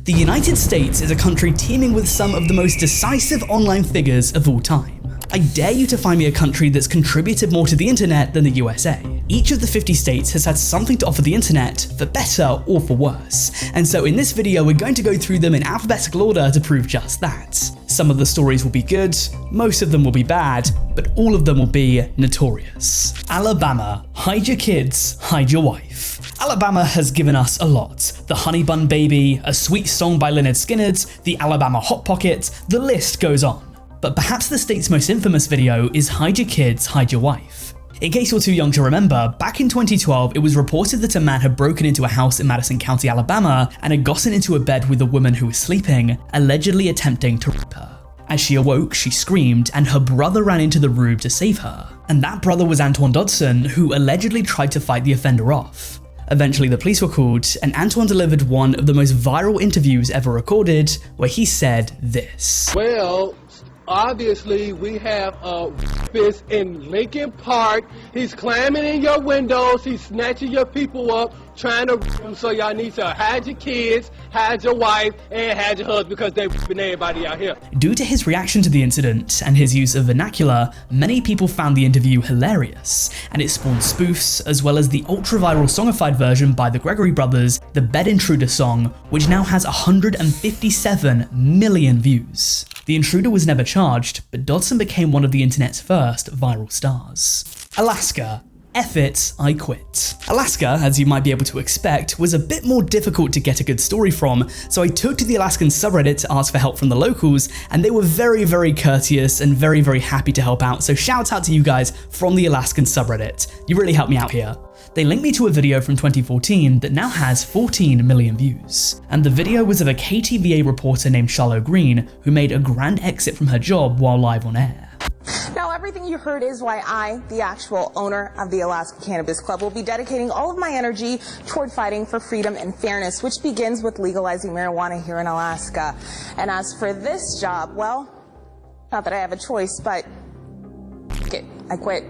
The United States is a country teeming with some of the most decisive online figures of all time. I dare you to find me a country that's contributed more to the internet than the USA. Each of the 50 states has had something to offer the internet, for better or for worse. And so in this video, we're going to go through them in alphabetical order to prove just that. Some of the stories will be good, most of them will be bad, but all of them will be notorious. Alabama, hide your kids, hide your wife. Alabama has given us a lot. The Honey Bun Baby, a sweet song by Lynyrd Skynyrd, the Alabama Hot Pocket, the list goes on. But perhaps the state's most infamous video is Hide Your Kids, Hide Your Wife. In case you're too young to remember, back in 2012, it was reported that a man had broken into a house in Madison County, Alabama, and had gotten into a bed with a woman who was sleeping, allegedly attempting to rape her. As she awoke, she screamed, and her brother ran into the room to save her. And that brother was Antoine Dodson, who allegedly tried to fight the offender off. Eventually the police were called, and Antoine delivered one of the most viral interviews ever recorded, where he said this. Well, obviously, we have a rapist in Lincoln Park. He's climbing in your windows. He's snatching your people up, trying to rape them. So y'all need to hide your kids, hide your wife, and hide your husband because they're raping everybody out here. Due to his reaction to the incident and his use of vernacular, many people found the interview hilarious, and it spawned spoofs, as well as the ultra-viral songified version by the Gregory Brothers, the Bed Intruder song, which now has 157 million views. The intruder was never charged, but Dodson became one of the internet's first viral stars. Alaska. F it, I quit. Alaska, as you might be able to expect, was a bit more difficult to get a good story from, so I took to the Alaskan subreddit to ask for help from the locals, and they were very courteous and very happy to help out, so shout out to you guys from the Alaskan subreddit. You really helped me out here. They linked me to a video from 2014 that now has 14 million views. And the video was of a KTVA reporter named Charlotte Green, who made a grand exit from her job while live on air. Now, everything you heard is why I, the actual owner of the Alaska Cannabis Club, will be dedicating all of my energy toward fighting for freedom and fairness, which begins with legalizing marijuana here in Alaska. And as for this job, well, not that I have a choice, but I quit.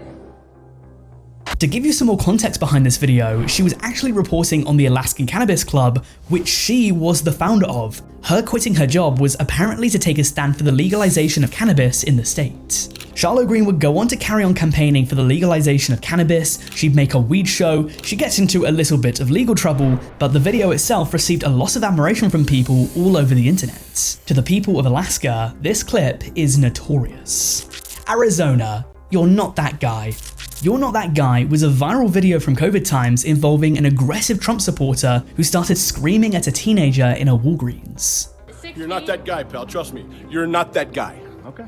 To give you some more context behind this video, she was actually reporting on the Alaskan Cannabis Club, which she was the founder of. Her quitting her job was apparently to take a stand for the legalization of cannabis in the state. Charlotte Green would go on to carry on campaigning for the legalization of cannabis, she'd make a weed show, she gets into a little bit of legal trouble, but the video itself received a lot of admiration from people all over the internet. To the people of Alaska, this clip is notorious. Arizona, you're not that guy. You're Not That Guy was a viral video from COVID times involving an aggressive Trump supporter who started screaming at a teenager in a Walgreens. You're not that guy, pal. Trust me. You're not that guy. Okay.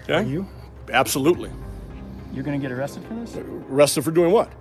Okay? Are you? Absolutely. You're gonna get arrested for this? Arrested for doing what?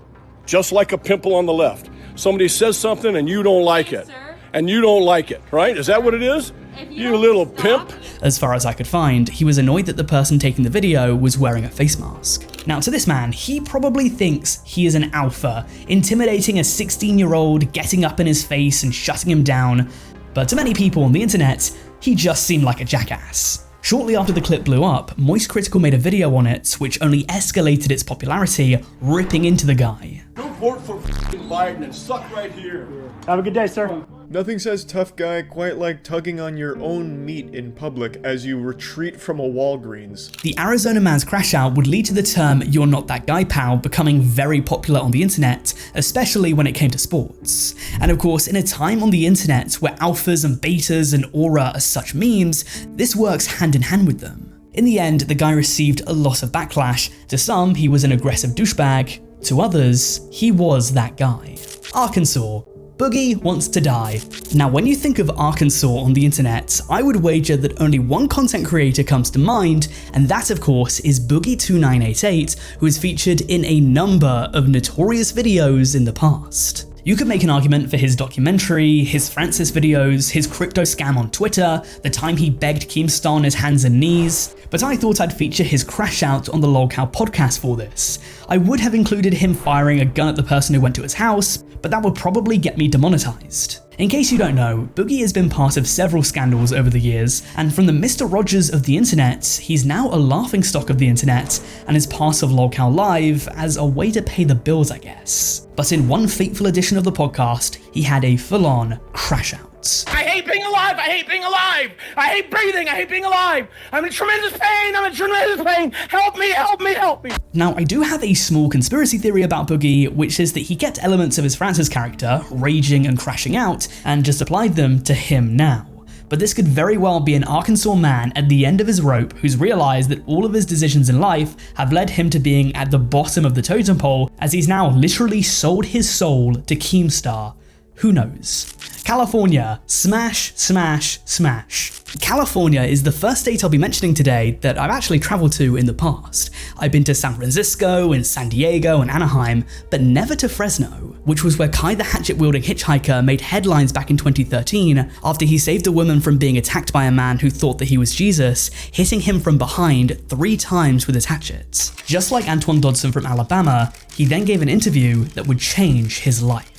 Just like a pimple on the left. Somebody says something and you don't like it. And you don't like it, right? Is that what it is? You little pimp. As far as I could find, he was annoyed that the person taking the video was wearing a face mask. Now to this man, he probably thinks he is an alpha, intimidating a 16-year-old, getting up in his face and shutting him down. But to many people on the internet, he just seemed like a jackass. Shortly after the clip blew up, Moist Critical made a video on it, which only escalated its popularity, ripping into the guy. Don't vote for Biden and suck right here. Have a good day, sir. Nothing says tough guy quite like tugging on your own meat in public as you retreat from a Walgreens. The Arizona man's crash out would lead to the term "You're Not That Guy, pal" becoming very popular on the internet, especially when it came to sports. And of course, in a time on the internet where alphas and betas and aura are such memes, this works hand in hand with them. In the end, the guy received a lot of backlash. To some, he was an aggressive douchebag. To others, he was that guy. Arkansas. Boogie wants to die. Now, when you think of Arkansas on the internet, I would wager that only one content creator comes to mind, and that of course is Boogie2988, who is featured in a number of notorious videos in the past. You could make an argument for his documentary, his Francis videos, his crypto scam on Twitter, the time he begged Keemstar on his hands and knees, but I thought I'd feature his crash out on the Lolcow podcast for this. I would have included him firing a gun at the person who went to his house, but that would probably get me demonetized. In case you don't know, Boogie has been part of several scandals over the years, and from the Mr. Rogers of the internet, he's now a laughingstock of the internet, and is part of Lolcow Live as a way to pay the bills, I guess. But in one fateful edition of the podcast, he had a full-on crash out. I hate being alive. I hate being alive. I hate breathing. I hate being alive. I'm in tremendous pain. I'm in tremendous pain. Help me, help me, help me. Now, I do have a small conspiracy theory about Boogie, which is that he kept elements of his Francis character, raging and crashing out, and just applied them to him now. But this could very well be an Arkansas man at the end of his rope who's realized that all of his decisions in life have led him to being at the bottom of the totem pole, as he's now literally sold his soul to Keemstar. Who knows? California, smash, smash, smash. California is the first state I'll be mentioning today that I've actually traveled to in the past. I've been to San Francisco and San Diego and Anaheim, but never to Fresno, which was where Kai the hatchet-wielding hitchhiker made headlines back in 2013 after he saved a woman from being attacked by a man who thought that he was Jesus, hitting him from behind 3 times with his hatchet. Just like Antoine Dodson from Alabama, he then gave an interview that would change his life.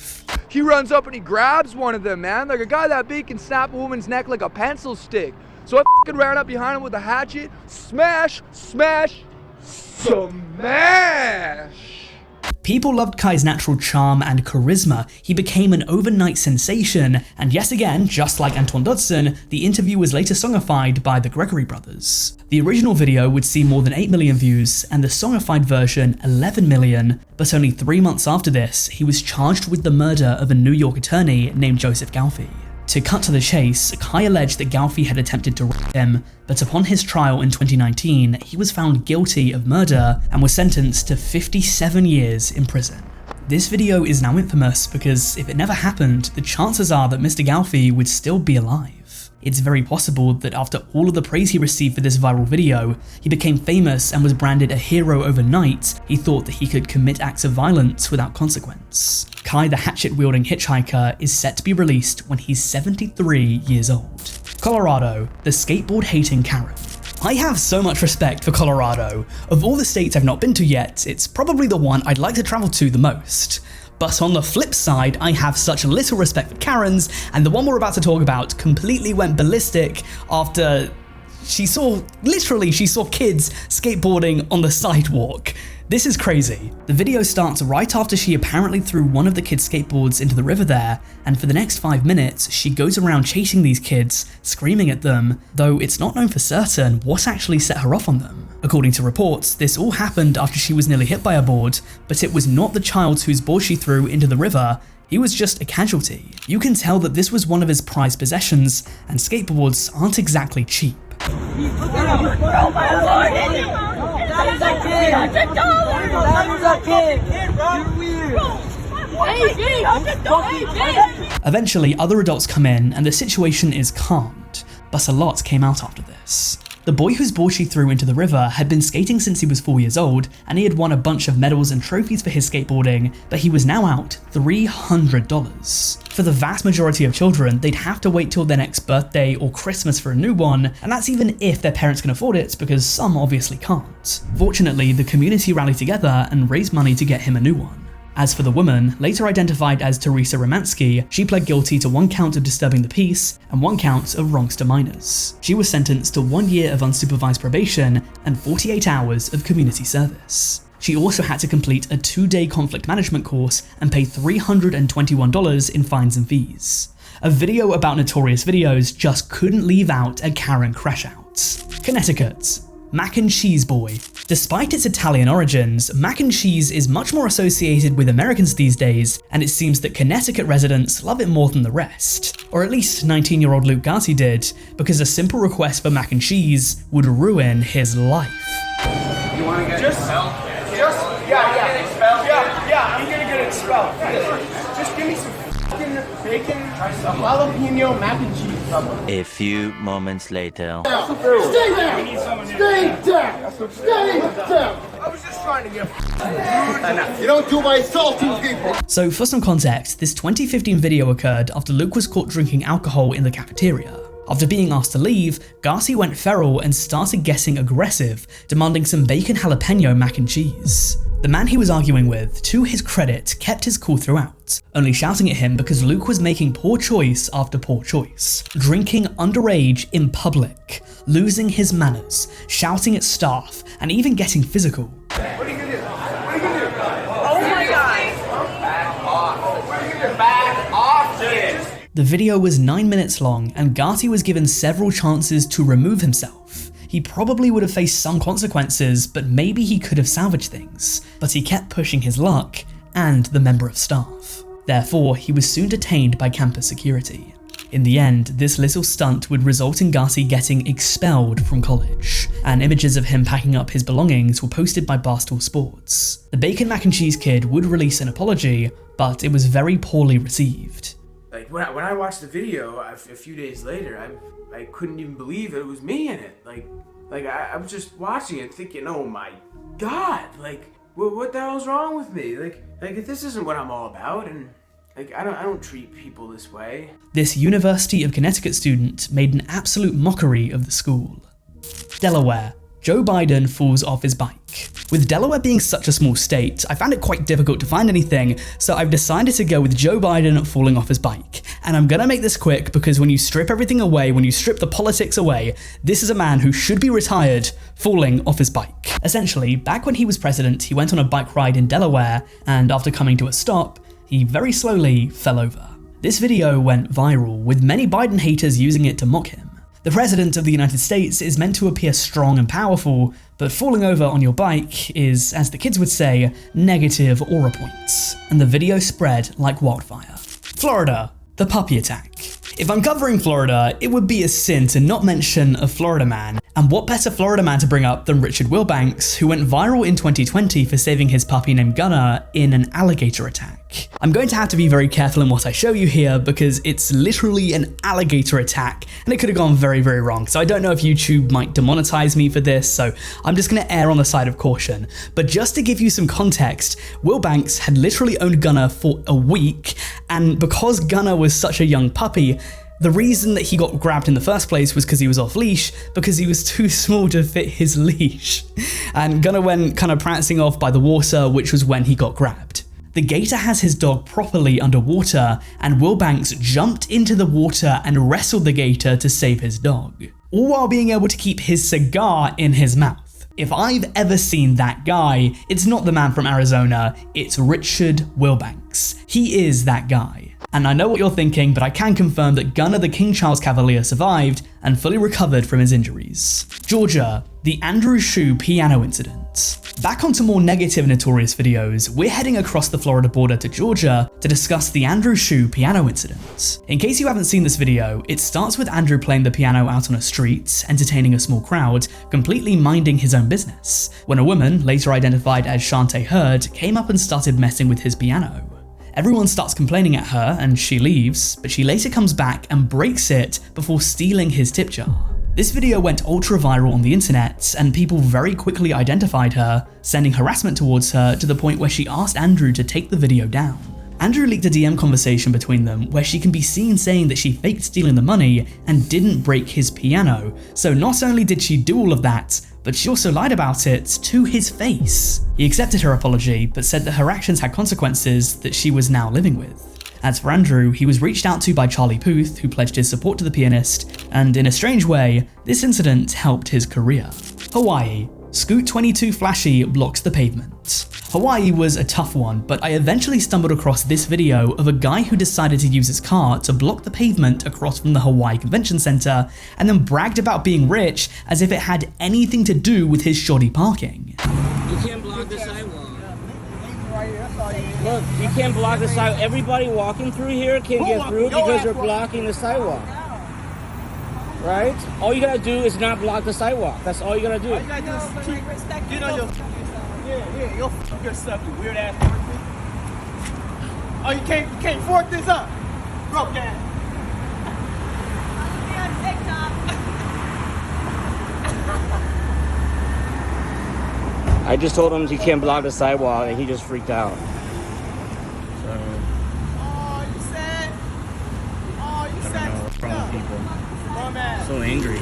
He runs up and he grabs one of them, man. Like a guy that big can snap a woman's neck like a pencil stick. So I f***ing ran up behind him with a hatchet. Smash, smash, smash. People loved Kai's natural charm and charisma. He became an overnight sensation, and yet again, just like Antoine Dodson, the interview was later songified by the Gregory brothers. The original video would see more than 8 million views, and the songified version 11 million, but only 3 months after this, he was charged with the murder of a New York attorney named Joseph Galfi. To cut to the chase, Kai alleged that Galfi had attempted to rape him, but upon his trial in 2019, he was found guilty of murder and was sentenced to 57 years in prison. This video is now infamous because if it never happened, the chances are that Mr. Galfi would still be alive. It's very possible that after all of the praise he received for this viral video, he became famous and was branded a hero overnight. He thought that he could commit acts of violence without consequence. Kai the hatchet-wielding hitchhiker is set to be released when he's 73 years old. Colorado, the skateboard-hating Karen. I have so much respect for Colorado. Of all the states I've not been to yet, it's probably the one I'd like to travel to the most. But on the flip side, I have such little respect for Karens, and the one we're about to talk about completely went ballistic after she saw kids skateboarding on the sidewalk. This is crazy. The video starts right after she apparently threw one of the kids' skateboards into the river there, and for the next 5 minutes, she goes around chasing these kids, screaming at them, though it's not known for certain what actually set her off on them. According to reports, this all happened after she was nearly hit by a board, but it was not the child whose board she threw into the river. He was just a casualty. You can tell that this was one of his prized possessions, and skateboards aren't exactly cheap. Eventually, other adults come in and the situation is calmed, but a lot came out after this. The boy whose board she threw into the river had been skating since he was 4 years old, and he had won a bunch of medals and trophies for his skateboarding, but he was now out $300. For the vast majority of children, they'd have to wait till their next birthday or Christmas for a new one, and that's even if their parents can afford it, because some obviously can't. Fortunately, the community rallied together and raised money to get him a new one. As for the woman, later identified as Teresa Romansky, she pled guilty to 1 count of disturbing the peace and 1 count of wrongs to minors. She was sentenced to 1 year of unsupervised probation and 48 hours of community service. She also had to complete a 2-day conflict management course and pay $321 in fines and fees. A video about Notorious videos just couldn't leave out a Karen crash out. Connecticut. Mac and Cheese Boy. Despite its Italian origins, mac and cheese is much more associated with Americans these days, and it seems that Connecticut residents love it more than the rest. Or at least 19-year-old Luke Garty did, because a simple request for mac and cheese would ruin his life. You want to get expelled? Yeah, I'm gonna get expelled. Just give me some fucking bacon, jalapeno mac and cheese. A few moments later. Stay down! I was just trying to get You don't do my salty people! So for some context, this 2015 video occurred after Luke was caught drinking alcohol in the cafeteria. After being asked to leave, Garci went feral and started getting aggressive, demanding some bacon jalapeno mac and cheese. The man he was arguing with, to his credit, kept his cool throughout, only shouting at him because Luke was making poor choice after poor choice, drinking underage in public, losing his manners, shouting at staff, and even getting physical. What are you gonna do? What are you gonna do? Oh my god! Back off! What are you gonna do? Back off, kid! The video was 9 minutes long, and Gatti was given several chances to remove himself. He probably would have faced some consequences, but maybe he could have salvaged things. But he kept pushing his luck, and the member of staff. Therefore, he was soon detained by campus security. In the end, this little stunt would result in Gatti getting expelled from college, and images of him packing up his belongings were posted by Barstool Sports. The Bacon Mac and Cheese Kid would release an apology, but it was very poorly received. Like when I watched the video a few days later, I couldn't even believe it was me in it. I was just watching it thinking, oh my God, like what the hell's wrong with me? Like this isn't what I'm all about, and like I don't treat people this way. This University of Connecticut student made an absolute mockery of the school. Delaware. Joe Biden falls off his bike. With Delaware being such a small state, I found it quite difficult to find anything, so I've decided to go with Joe Biden falling off his bike. And I'm gonna make this quick because when you strip everything away, when you strip the politics away, this is a man who should be retired falling off his bike. Essentially, back when he was president, he went on a bike ride in Delaware, and after coming to a stop, he very slowly fell over. This video went viral, with many Biden haters using it to mock him. The President of the United States is meant to appear strong and powerful, but falling over on your bike is, as the kids would say, negative aura points, and the video spread like wildfire. Florida, the puppy attack. If I'm covering Florida, it would be a sin to not mention a Florida man, and what better Florida man to bring up than Richard Wilbanks, who went viral in 2020 for saving his puppy named Gunner in an alligator attack. I'm going to have to be very careful in what I show you here because it's literally an alligator attack and it could have gone very, very wrong. So I don't know if YouTube might demonetize me for this, so I'm just going to err on the side of caution. But just to give you some context, Wilbanks had literally owned Gunner for a week, and because Gunner was such a young puppy, the reason that he got grabbed in the first place was because he was off leash, because he was too small to fit his leash. And Gunner went kind of prancing off by the water, which was when he got grabbed. The gator has his dog properly underwater, and Wilbanks jumped into the water and wrestled the gator to save his dog, all while being able to keep his cigar in his mouth. If I've ever seen that guy, it's not the man from Arizona, it's Richard Wilbanks. He is that guy. And I know what you're thinking, but I can confirm that Gunner the King Charles Cavalier survived and fully recovered from his injuries. Georgia, the Andrew Shue piano incident. Back onto more negative Notorious videos, we're heading across the Florida border to Georgia to discuss the Andrew Shue piano incident. In case you haven't seen this video, it starts with Andrew playing the piano out on a street, entertaining a small crowd, completely minding his own business, when a woman, later identified as Shantae Hurd, came up and started messing with his piano. Everyone starts complaining at her and she leaves, but she later comes back and breaks it before stealing his tip jar. This video went ultra viral on the internet, and people very quickly identified her, sending harassment towards her to the point where she asked Andrew to take the video down. Andrew leaked a DM conversation between them where she can be seen saying that she faked stealing the money and didn't break his piano, so not only did she do all of that, but she also lied about it to his face. He accepted her apology, but said that her actions had consequences that she was now living with. As for Andrew, he was reached out to by Charlie Puth, who pledged his support to the pianist, and in a strange way, this incident helped his career. Hawaii. Scoot 22 Flashy blocks the pavement. Hawaii was a tough one, but I eventually stumbled across this video of a guy who decided to use his car to block the pavement across from the Hawaii Convention Center, and then bragged about being rich as if it had anything to do with his shoddy parking. You can't block the sidewalk. Look, you can't block the sidewalk. Everybody walking through here can get through because you're blocking the sidewalk. Right? All you gotta do is not block the sidewalk. That's all you gotta do. All you gotta do is keep respect. Get on your you'll f yourself, you weird ass person. Oh, you can't fork this up. Broke down. I'll be on TikTok. I just told him he can't block the sidewalk and he just freaked out. So angry.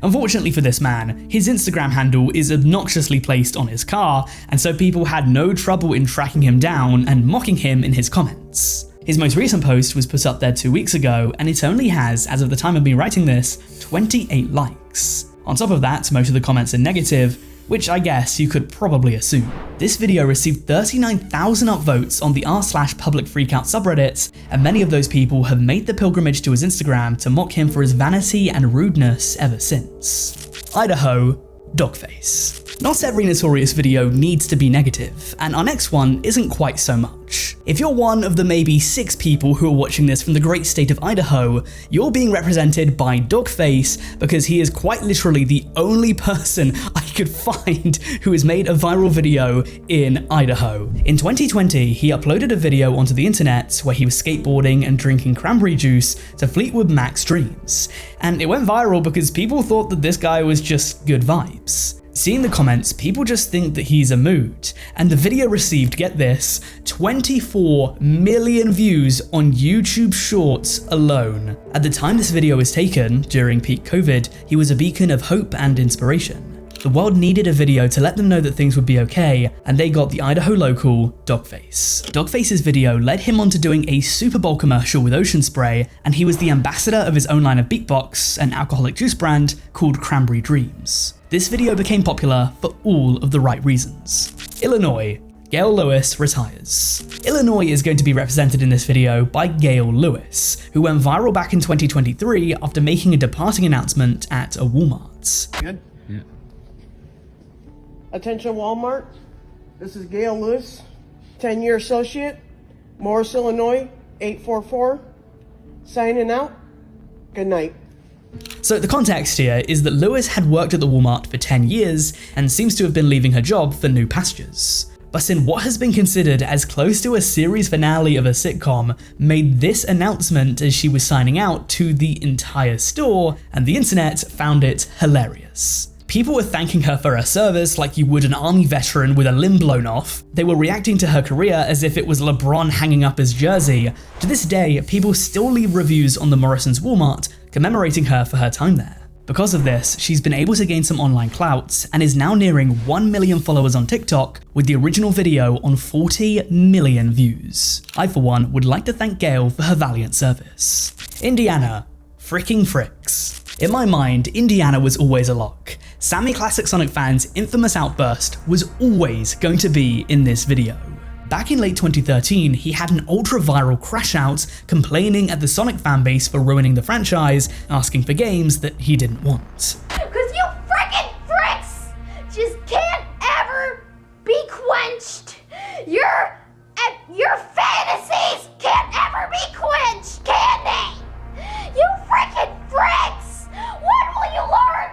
Unfortunately for this man, his Instagram handle is obnoxiously placed on his car, and so people had no trouble in tracking him down and mocking him in his comments. His most recent post was put up there 2 weeks ago, and it only has, as of the time of me writing this, 28 likes. On top of that, most of the comments are negative, which I guess you could probably assume. This video received 39,000 upvotes on the r/public freakout subreddit, and many of those people have made the pilgrimage to his Instagram to mock him for his vanity and rudeness ever since. Idaho, Dogface. Not every Notorious video needs to be negative, and our next one isn't quite so much. If you're one of the maybe 6 people who are watching this from the great state of Idaho, you're being represented by Dogface because he is quite literally the only person I could find who has made a viral video in Idaho. In 2020, he uploaded a video onto the internet where he was skateboarding and drinking cranberry juice to Fleetwood Mac's Dreams, and it went viral because people thought that this guy was just good vibes. Seeing the comments, people just think that he's a mood, and the video received, get this, 24 million views on YouTube Shorts alone. At the time this video was taken, during peak COVID, he was a beacon of hope and inspiration. The world needed a video to let them know that things would be okay, and they got the Idaho local, Dogface. Dogface's video led him on to doing a Super Bowl commercial with Ocean Spray, and he was the ambassador of his own line of Beatbox, an alcoholic juice brand called Cranberry Dreams. This video became popular for all of the right reasons. Illinois, Gail Lewis retires. Illinois is going to be represented in this video by Gail Lewis, who went viral back in 2023 after making a departing announcement at a Walmart. Good? Yeah. Attention Walmart, this is Gail Lewis, 10-year associate, Morris, Illinois, 844, signing out, good night. So the context here is that Lewis had worked at the Walmart for 10 years and seems to have been leaving her job for new pastures. But in what has been considered as close to a series finale of a sitcom, made this announcement as she was signing out to the entire store, and the internet found it hilarious. People were thanking her for her service like you would an army veteran with a limb blown off. They were reacting to her career as if it was LeBron hanging up his jersey. To this day, people still leave reviews on the Morrison's Walmart commemorating her for her time there. Because of this, she's been able to gain some online clout and is now nearing 1 million followers on TikTok, with the original video on 40 million views. I, for one, would like to thank Gail for her valiant service. Indiana, fricking fricks. In my mind, Indiana was always a lock. Sammy Classic Sonic fans' infamous outburst was always going to be in this video. Back in late 2013, he had an ultra-viral crash out complaining at the Sonic fanbase for ruining the franchise, asking for games that he didn't want. Cause you frickin' fricks just can't ever be quenched. Your fantasies can't ever be quenched, can they? You frickin' fricks! When will you learn?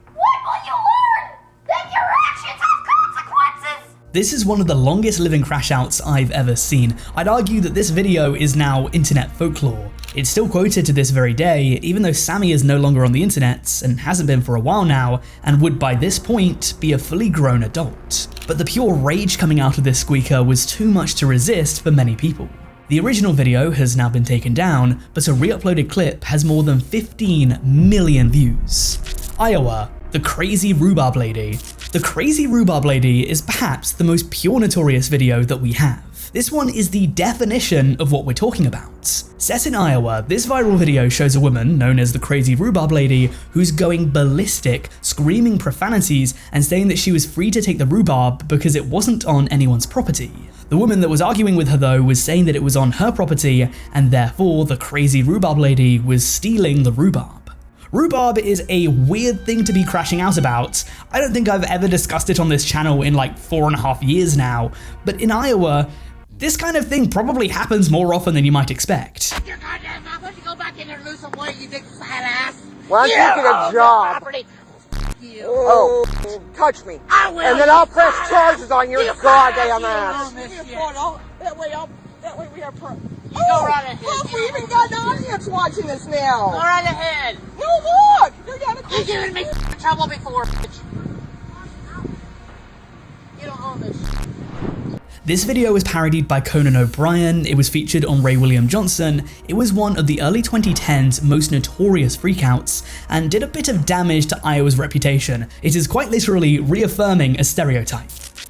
When will you learn that your actions have consequences? This is one of the longest living crash outs I've ever seen. I'd argue that this video is now internet folklore. It's still quoted to this very day, even though Sammy is no longer on the internet and hasn't been for a while now, and would by this point be a fully grown adult. But the pure rage coming out of this squeaker was too much to resist for many people. The original video has now been taken down, but a re-uploaded clip has more than 15 million views. Iowa, the Crazy Rhubarb Lady. The Crazy Rhubarb Lady is perhaps the most pure Notorious video that we have. This one is the definition of what we're talking about. Set in Iowa, this viral video shows a woman known as the Crazy Rhubarb Lady who's going ballistic, screaming profanities and saying that she was free to take the rhubarb because it wasn't on anyone's property. The woman that was arguing with her though was saying that it was on her property and therefore the Crazy Rhubarb Lady was stealing the rhubarb. Rhubarb is a weird thing to be crashing out about. I don't think I've ever discussed it on this channel in like 4.5 years now, but in Iowa, this kind of thing probably happens more often than you might expect. Your goddamn mouth, why don't you go back in there and lose some weight, you big fat ass? Well, I'm taking a job. You. Oh, touch me. I will. And then I'll press charges on your goddamn ass. That way we have You go right ahead. Look, we even got an audience watching this now. Go right ahead. No, look. You're giving me trouble before, bitch. You don't own this. This video was parodied by Conan O'Brien, it was featured on Ray William Johnson, it was one of the early 2010s most notorious freakouts, and did a bit of damage to Iowa's reputation. It is quite literally reaffirming a stereotype.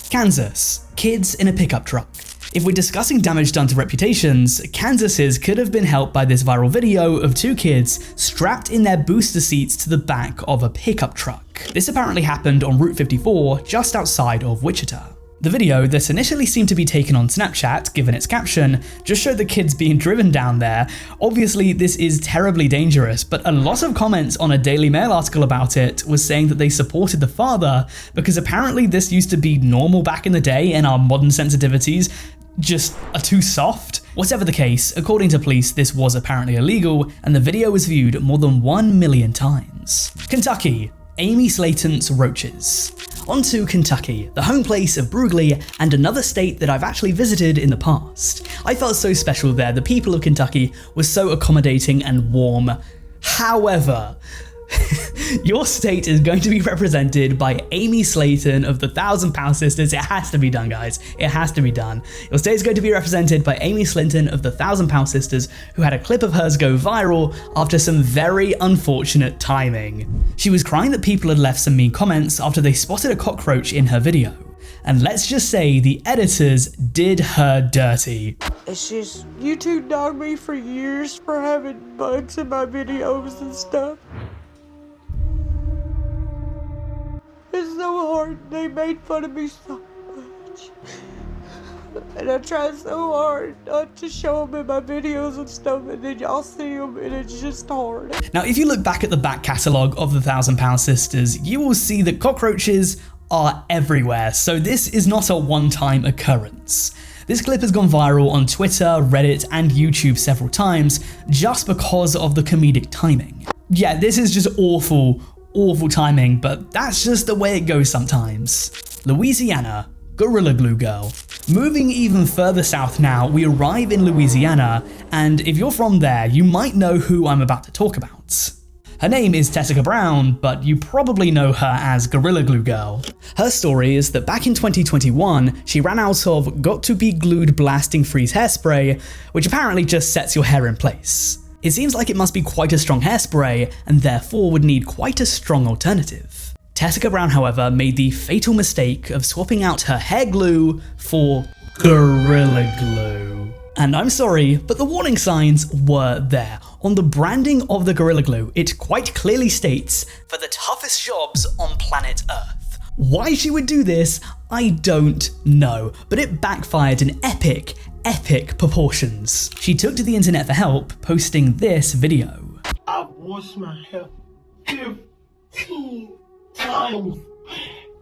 Kansas, kids in a pickup truck. If we're discussing damage done to reputations, Kansas's could have been helped by this viral video of 2 kids strapped in their booster seats to the back of a pickup truck. This apparently happened on Route 54 just outside of Wichita. The video that initially seemed to be taken on Snapchat, given its caption, just showed the kids being driven down there. Obviously this is terribly dangerous, but a lot of comments on a Daily Mail article about it was saying that they supported the father because apparently this used to be normal back in the day and our modern sensitivities just are too soft. Whatever the case, according to police, this was apparently illegal and the video was viewed more than 1 million times. Kentucky. Amy Slayton's roaches. On to Kentucky, the home place of Brugley and another state that I've actually visited in the past. I felt so special there. The people of Kentucky were so accommodating and warm. However, your state is going to be represented by Amy Slayton of the 1,000 Pound Sisters. It has to be done, guys. It has to be done. Your state is going to be represented by Amy Slayton of the 1,000 Pound Sisters, who had a clip of hers go viral after some very unfortunate timing. She was crying that people had left some mean comments after they spotted a cockroach in her video. And let's just say the editors did her dirty. It's just, YouTube dogged me for years for having bugs in my videos and stuff. It's so hard. They made fun of me so much. And I tried so hard not to show them in my videos and stuff, and then y'all see them and it's just hard. Now, if you look back at the back catalogue of the 1,000 Pound Sisters, you will see that cockroaches are everywhere, so this is not a one-time occurrence. This clip has gone viral on Twitter, Reddit, and YouTube several times just because of the comedic timing. Yeah, this is just awful timing, but that's just the way it goes sometimes. Louisiana, Gorilla Glue Girl. Moving even further south now, we arrive in Louisiana, and if you're from there, you might know who I'm about to talk about. Her name is Tessica Brown, but you probably know her as Gorilla Glue Girl. Her story is that back in 2021, she ran out of Got to Be Glued Blasting Freeze hairspray, which apparently just sets your hair in place. It seems like it must be quite a strong hairspray, and therefore would need quite a strong alternative. Tessica Brown, however, made the fatal mistake of swapping out her hair glue for Gorilla Glue. And I'm sorry, but the warning signs were there. On the branding of the Gorilla Glue, it quite clearly states, "For the toughest jobs on planet Earth." Why she would do this, I don't know, but it backfired in epic proportions. She took to the internet for help, posting this video. I've washed my hair 15 times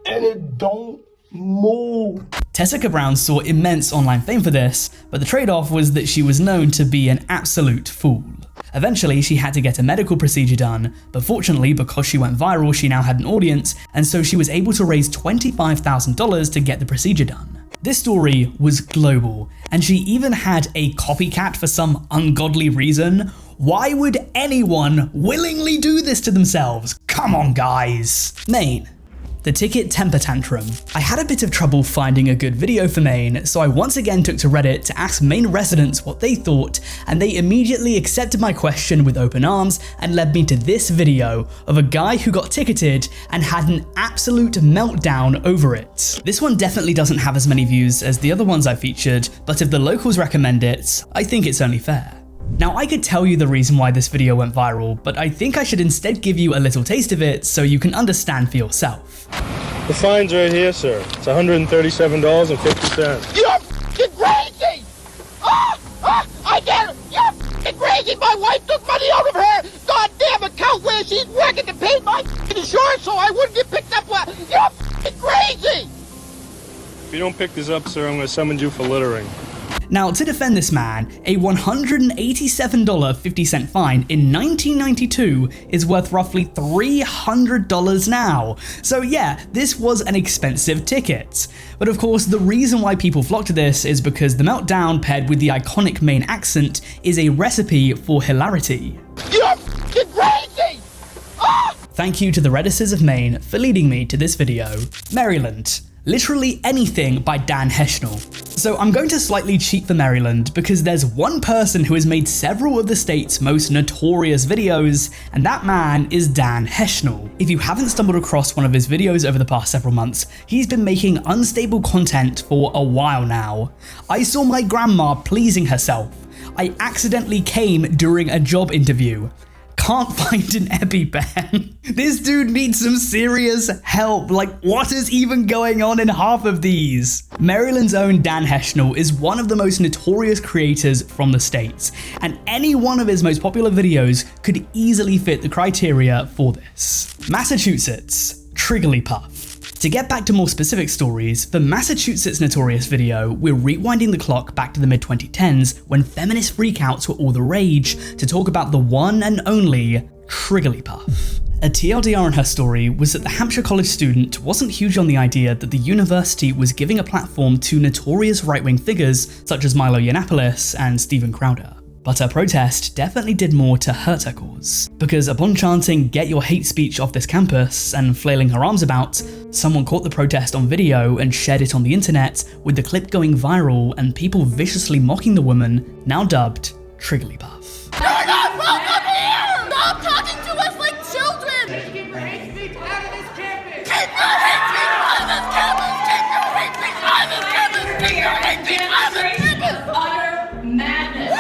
and it don't move. Tessica Brown saw immense online fame for this, but the trade-off was that she was known to be an absolute fool. Eventually, she had to get a medical procedure done, but fortunately, because she went viral, she now had an audience, and so she was able to raise $25,000 to get the procedure done. This story was global, and she even had a copycat for some ungodly reason. Why would anyone willingly do this to themselves? Come on, guys. Maine. The ticket temper tantrum. I had a bit of trouble finding a good video for Maine, so I once again took to Reddit to ask Maine residents what they thought, and they immediately accepted my question with open arms and led me to this video of a guy who got ticketed and had an absolute meltdown over it. This one definitely doesn't have as many views as the other ones I featured, but if the locals recommend it, I think it's only fair. Now, I could tell you the reason why this video went viral, but I think I should instead give you a little taste of it so you can understand for yourself. The fine's right here, sir. It's $137.50. You're f***ing crazy! I get it! You're f***ing crazy! My wife took money out of her goddamn account where she's working to pay my f***ing insurance so I wouldn't get picked up. You're f***ing crazy! If you don't pick this up, sir, I'm going to summon you for littering. Now, to defend this man, a $187.50 fine in 1992 is worth roughly $300 now. So yeah, this was an expensive ticket. But of course, the reason why people flock to this is because the meltdown paired with the iconic Maine accent is a recipe for hilarity. You're f***ing crazy! Thank you to the Redditors of Maine for leading me to this video. Maryland. Literally Anything by Dan Heschnell. So I'm going to slightly cheat for Maryland because there's one person who has made several of the state's most notorious videos, and that man is Dan Heschnell. If you haven't stumbled across one of his videos over the past several months, he's been making unstable content for a while now. I saw my grandma pleasing herself. I accidentally came during a job interview. Can't find an EpiPen. This dude needs some serious help. Like, what is even going on in half of these? Maryland's own Dan Heschnell is one of the most notorious creators from the States, and any one of his most popular videos could easily fit the criteria for this. Massachusetts, Trigglypuff. To get back to more specific stories, for Massachusetts' Notorious video, we're rewinding the clock back to the mid-2010s when feminist freakouts were all the rage to talk about the one and only Trigglypuff. A TLDR on her story was that the Hampshire College student wasn't huge on the idea that the university was giving a platform to notorious right-wing figures such as Milo Yiannopoulos and Steven Crowder. But her protest definitely did more to hurt her cause, because upon chanting "get your hate speech off this campus" and flailing her arms about, someone caught the protest on video and shared it on the internet, with the clip going viral and people viciously mocking the woman, now dubbed Trigglypuff. You're not welcome here! Stop talking to us like children! Keep your hate speech out of this campus! Keep your hate speech out of this campus! Keep your hate speech out of this campus! Keep your hate speech out of this campus! Utter madness!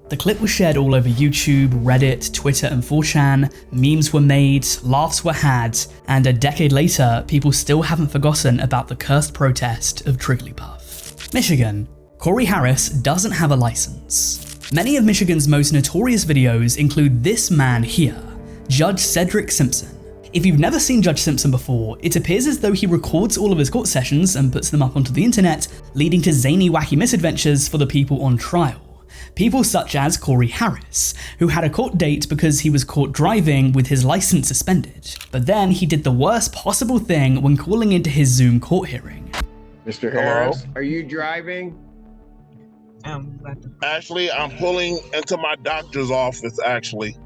The clip was shared all over YouTube, Reddit, Twitter, and 4chan, memes were made, laughs were had, and a decade later, people still haven't forgotten about the cursed protest of Trigglypuff. Michigan. Corey Harris doesn't have a license. Many of Michigan's most notorious videos include this man here, Judge Cedric Simpson. If you've never seen Judge Simpson before, it appears as though he records all of his court sessions and puts them up onto the internet, leading to zany, wacky misadventures for the people on trial. People such as Corey Harris, who had a court date because he was caught driving with his license suspended. But then he did the worst possible thing when calling into his Zoom court hearing. Mr. Harris, are you driving? Actually, I'm pulling into my doctor's office, actually.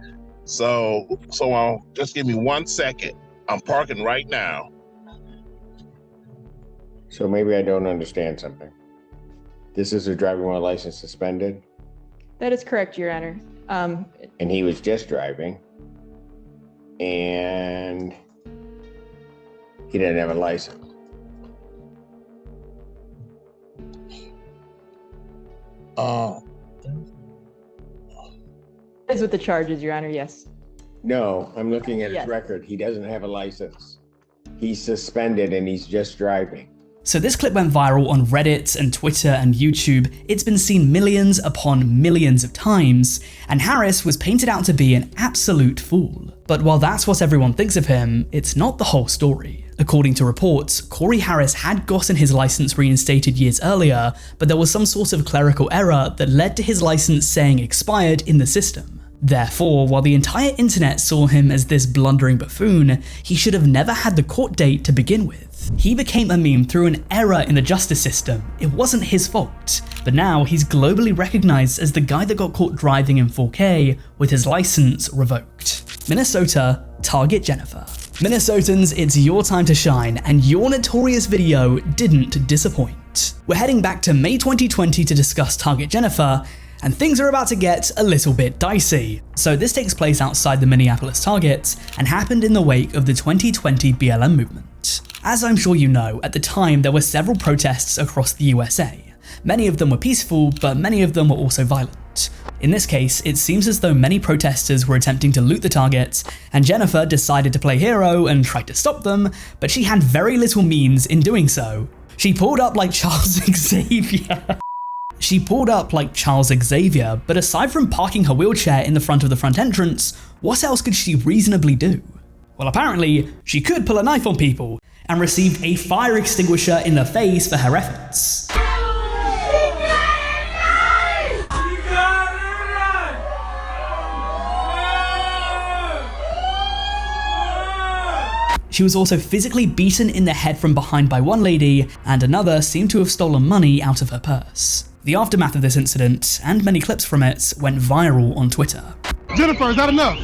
So just give me 1 second. I'm parking right now. So maybe I don't understand something. This is a driving while license suspended? That is correct, Your Honor. And he was just driving, and he didn't have a license. Is with the charges, Your Honor, yes. No, I'm looking at his record. He doesn't have a license. He's suspended and he's just driving. So this clip went viral on Reddit and Twitter and YouTube. It's been seen millions upon millions of times, and Harris was painted out to be an absolute fool. But while that's what everyone thinks of him, it's not the whole story. According to reports, Corey Harris had gotten his license reinstated years earlier, but there was some sort of clerical error that led to his license saying expired in the system. Therefore, while the entire internet saw him as this blundering buffoon, he should have never had the court date to begin with. He became a meme through an error in the justice system. It wasn't his fault. But now he's globally recognized as the guy that got caught driving in 4K with his license revoked. Minnesota, Target Jennifer. Minnesotans, it's your time to shine, and your Notorious video didn't disappoint. We're heading back to May 2020 to discuss Target Jennifer, and things are about to get a little bit dicey. So this takes place outside the Minneapolis Target and happened in the wake of the 2020 BLM movement. As I'm sure you know, at the time there were several protests across the USA. Many of them were peaceful, but many of them were also violent. In this case, it seems as though many protesters were attempting to loot the Target, and Jennifer decided to play hero and tried to stop them, but she had very little means in doing so. She pulled up like Charles Xavier. But aside from parking her wheelchair in the front of the front entrance, what else could she reasonably do? Well, apparently, she could pull a knife on people, and received a fire extinguisher in the face for her efforts. She was also physically beaten in the head from behind by one lady, and another seemed to have stolen money out of her purse. The aftermath of this incident, and many clips from it, went viral on Twitter. Jennifer, is that enough?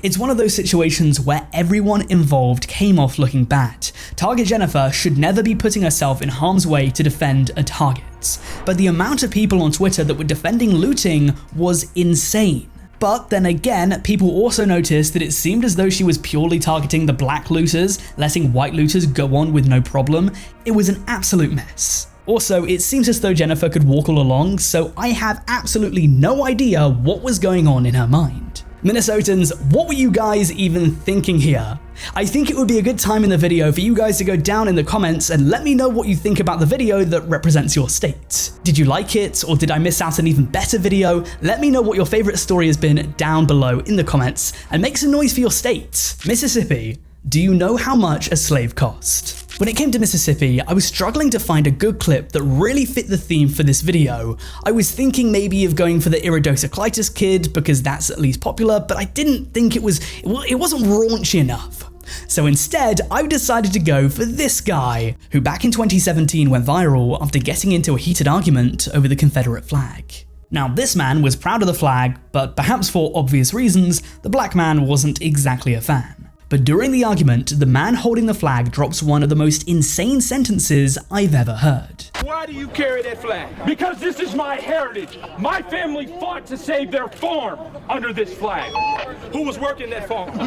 It's one of those situations where everyone involved came off looking bad. Target Jennifer should never be putting herself in harm's way to defend a target. But the amount of people on Twitter that were defending looting was insane. But then again, people also noticed that it seemed as though she was purely targeting the black looters, letting white looters go on with no problem. It was an absolute mess. Also, it seems as though Jennifer could walk all along, so I have absolutely no idea what was going on in her mind. Minnesotans, what were you guys even thinking here? I think it would be a good time in the video for you guys to go down in the comments and let me know what you think about the video that represents your state. Did you like it, or did I miss out an even better video? Let me know what your favorite story has been down below in the comments, and make some noise for your state. Mississippi, do you know how much a slave cost? When it came to Mississippi, I was struggling to find a good clip that really fit the theme for this video. I was thinking maybe of going for the iridociclitis kid because that's at least popular, but I didn't think it wasn't raunchy enough. So instead, I decided to go for this guy, who back in 2017 went viral after getting into a heated argument over the Confederate flag. Now, this man was proud of the flag, but perhaps for obvious reasons, the black man wasn't exactly a fan. But during the argument, the man holding the flag drops one of the most insane sentences I've ever heard. Why do you carry that flag? Because this is my heritage. My family fought to save their farm under this flag. Who was working that farm?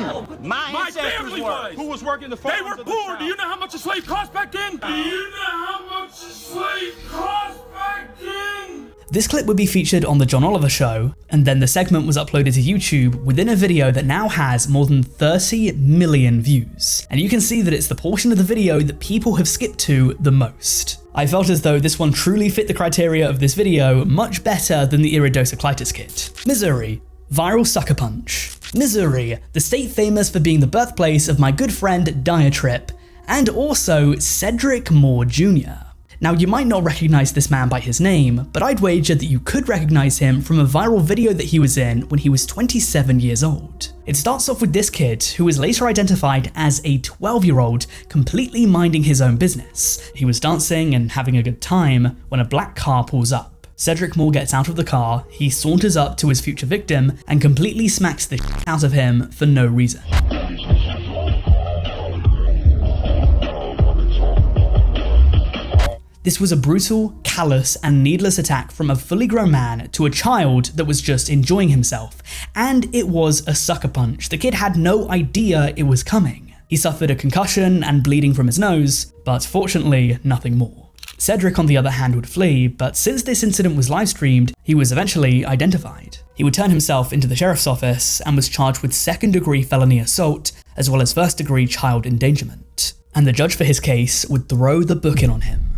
My family was. Who was working the farm? They were poor. Do you know how much a slave cost back then? Do you know how much a slave cost back then? This clip would be featured on The John Oliver Show, and then the segment was uploaded to YouTube within a video that now has more than 30 million views. And you can see that it's the portion of the video that people have skipped to the most. I felt as though this one truly fit the criteria of this video much better than the iridociclitis kit. Missouri, viral sucker punch. Missouri, the state famous for being the birthplace of my good friend Diatrip, and also Cedric Moore Jr. Now, you might not recognize this man by his name, but I'd wager that you could recognize him from a viral video that he was in when he was 27 years old. It starts off with this kid, who was later identified as a 12-year-old, completely minding his own business. He was dancing and having a good time when a black car pulls up. Cedric Moore gets out of the car, he saunters up to his future victim, and completely smacks the shit out of him for no reason. This was a brutal, callous, and needless attack from a fully grown man to a child that was just enjoying himself, and it was a sucker punch. The kid had no idea it was coming. He suffered a concussion and bleeding from his nose, but fortunately, nothing more. Cedric, on the other hand, would flee, but since this incident was live streamed, he was eventually identified. He would turn himself into the sheriff's office and was charged with second-degree felony assault, as well as first-degree child endangerment. And the judge for his case would throw the book in on him.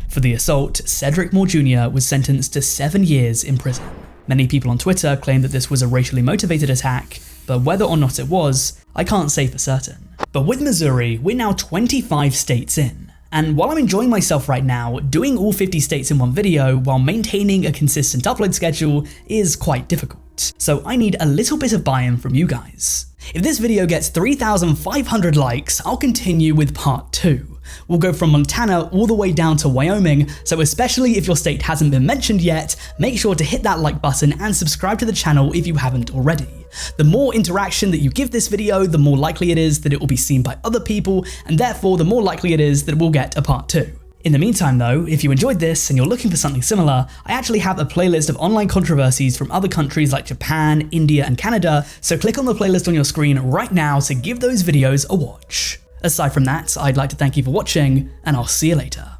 For the assault, Cedric Moore Jr. was sentenced to 7 years in prison. Many people on Twitter claim that this was a racially motivated attack, but whether or not it was, I can't say for certain. But with Missouri, we're now 25 states in. And while I'm enjoying myself right now, doing all 50 states in one video while maintaining a consistent upload schedule is quite difficult. So I need a little bit of buy-in from you guys. If this video gets 3,500 likes, I'll continue with part 2. We'll go from Montana all the way down to Wyoming, so especially if your state hasn't been mentioned yet, make sure to hit that like button and subscribe to the channel if you haven't already. The more interaction that you give this video, the more likely it is that it will be seen by other people, and therefore the more likely it is that we'll get a part 2. In the meantime though, if you enjoyed this and you're looking for something similar, I actually have a playlist of online controversies from other countries like Japan, India, and Canada, so click on the playlist on your screen right now to give those videos a watch. Aside from that, I'd like to thank you for watching, and I'll see you later.